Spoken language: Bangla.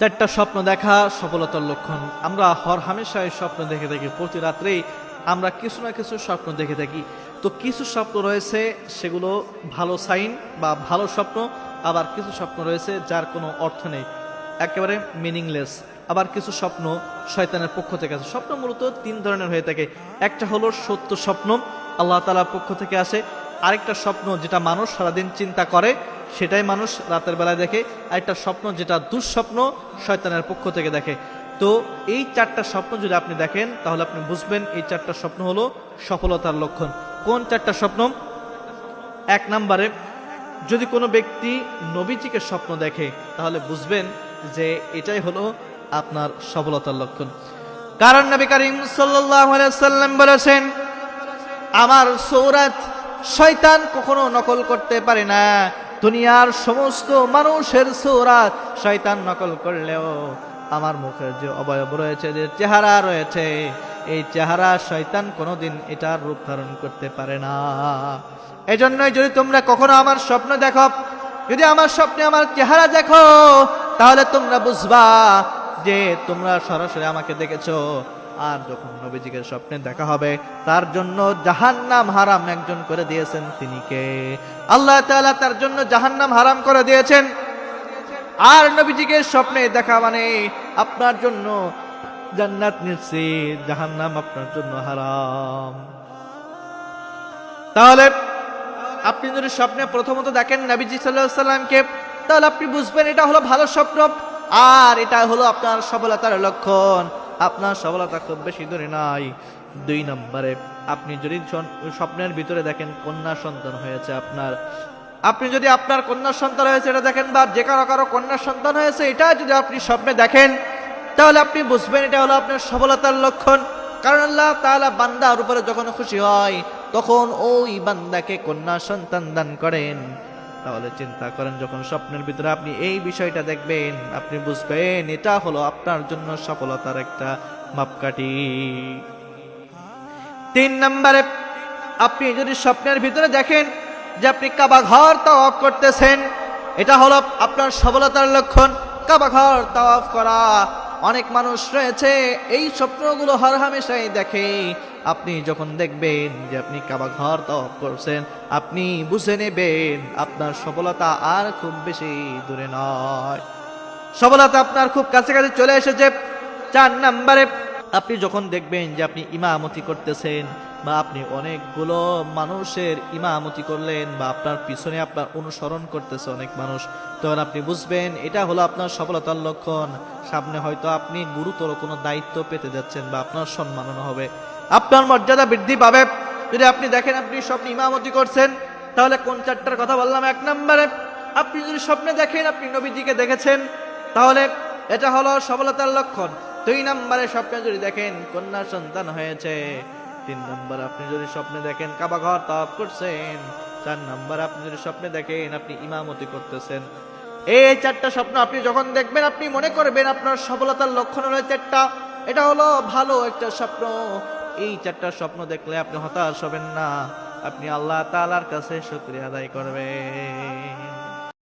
চারটা স্বপ্ন দেখা সফলতার লক্ষণ। আমরা হরহামেশাই স্বপ্ন দেখে থাকি, প্রতি রাত্রেই আমরা কিছু না কিছু স্বপ্ন দেখে থাকি। তো কিছু স্বপ্ন রয়েছে সেগুলো ভালো সাইন বা ভালো স্বপ্ন, আবার কিছু স্বপ্ন রয়েছে যার কোনো অর্থ নেই, একেবারে মিনিংলেস। আবার কিছু স্বপ্ন শয়তানের পক্ষ থেকে আসে। স্বপ্ন মূলত তিন ধরনের হয়ে থাকে। একটা হলো সত্য স্বপ্ন, আল্লাহ তাআলার পক্ষ থেকে আসে। আরেকটা স্বপ্ন যেটা মানুষ সারাদিন চিন্তা করে, সেটাই মানুষ রাতের বেলায় দেখে। আরেকটা স্বপ্ন যেটা দুঃস্বপ্ন, শয়তানের পক্ষ থেকে দেখে। তো এই চারটা স্বপ্ন যদি আপনি দেখেন তাহলে আপনি বুঝবেন এই চারটা স্বপ্ন হলো সফলতার লক্ষণ। কোন চারটা স্বপ্ন? এক নম্বরে, যদি কোনো ব্যক্তি নবীজিকে স্বপ্ন দেখে তাহলে বুঝবেন যে এটাই হলো আপনার সফলতার লক্ষণ। কারণ নবী করিম সাল্লাল্লাহু আলাইহি ওয়াসাল্লাম বলেছেন, আমার সূরাত শয়তান কখনো নকল করতে পারে না। দুনিয়ার সমস্ত মানুষের সূরাত শয়তান নকল করলেও আমার মুখের যে অবয়ব রয়েছে, যে চেহারা রয়েছে, এই চেহারা শয়তান কোনোদিন এটার রূপ ধারণ করতে পারে না। এজন্যই যদি তোমরা কখনো আমার স্বপ্ন দেখো, যদি আমার স্বপ্নে আমার চেহারা দেখো, তাহলে তোমরা বুঝবা যে তোমরা সরাসরি আমাকে দেখেছো। আর যখন নবীজিকে স্বপ্নে দেখা হবে, তার জন্য জাহান্নাম হারাম একজন করে দিয়েছেন। তিনি কে? আল্লাহ তাআলা তার জন্য জাহান্নাম হারাম করে দিয়েছেন। আর নবীজিকে স্বপ্নে দেখা মানে আপনার জন্য জান্নাত নিশ্চিত, জাহান্নাম আপনার জন্য হারাম। তাহলে আপনি যদি স্বপ্নে প্রথমত দেখেন নবীজি সাল্লাল্লাহু আলাইহি ওয়াসাল্লামকে, তাহলে আপনি বুঝবেন এটা হলো ভালো স্বপ্ন, আর এটা হলো আপনার সফলতার লক্ষণ। আপনার সফলতা খুব বেশি দূরে নাই। দুই নম্বরে, আপনি যদি স্বপ্নের ভিতরে দেখেন কন্যা সন্তান হয়েছে আপনার, আপনি যদি আপনার কন্যা সন্তান হয়েছে এটা দেখেন, বা যে কারো কারো কন্যা সন্তান হয়েছে, এটা যদি আপনি স্বপ্নে দেখেন, তাহলে আপনি বুঝবেন এটা হলো আপনার সফলতার লক্ষণ। কারণ আল্লাহ তাআলা বান্দার উপরে যখন খুশি হয় তখন ওই বান্দাকে কন্যা সন্তান দান করেন। তাহলে চিন্তা করেন, যখন স্বপ্নের ভিতরে আপনি এই বিষয়টা দেখবেন, আপনি বুঝবেন এটা হলো আপনার জন্য সফলতার একটা মাপকাঠি। তিন নম্বরে, আপনি যদি স্বপ্নের ভিতরে দেখেন যে আপনি কাবা ঘর তাওয়াফ করতেছেন, এটা হলো আপনার সফলতার লক্ষণ। কাবা ঘর তাওয়াফ করা, অনেক মানুষ রয়েছে এই স্বপ্নগুলো হরহামেশাই দেখে। আপনি যখন দেখবেন যে আপনি কাবা ঘর তাওয়াফ করছেন, আপনি বুঝে নেবেন আপনার সফলতা আর খুব বেশি দূরে নয়, সফলতা আপনার খুব কাছাকাছি চলে এসেছে। চার নম্বরে, আপনি যখন দেখবেন যে আপনি ইমামতি করতেছেন, বা আপনি অনেকগুলো মানুষের ইমামতি করলেন, বা আপনার পিছনে আপনার অনুসরণ করতেছে অনেক মানুষ, তখন আপনি বুঝবেন এটা হলো আপনার সফলতার লক্ষণ। সামনে হয়তো আপনি গুরুতর কোনো দায়িত্ব পেতে যাচ্ছেন, বা আপনার সম্মাননা হবে, আপনার মর্যাদা বৃদ্ধি পাবে। যদি আপনি দেখেন আপনি স্বপ্নে ইমামতি করছেন, তাহলে কোন চারটার কথা বললাম? এক নম্বরে, আপনি যদি স্বপ্নে দেখেন আপনি নবীজিকে দেখেছেন, তাহলে এটা হলো সফলতার লক্ষণ। দুই নম্বরে, স্বপ্নে যদি দেখেন কন্যা সন্তান হয়েছে। তিন নম্বর, আপনি যদি স্বপ্নে দেখেন কাবা ঘর তাওয়াফ করছেন। চার নম্বর, আপনি যদি স্বপ্নে দেখেন আপনি ইমামতি করতেছেন। এই চারটা স্বপ্ন আপনি যখন দেখবেন, আপনি মনে করবেন আপনার সফলতার লক্ষণ হলো চারটা। এটা হলো ভালো একটা স্বপ্ন। এই চারটা স্বপ্ন দেখলে আপনি হতাশ হবেন না, আপনি আল্লাহ তাআলার কাছে শুকরিয়া আদায় করবেন।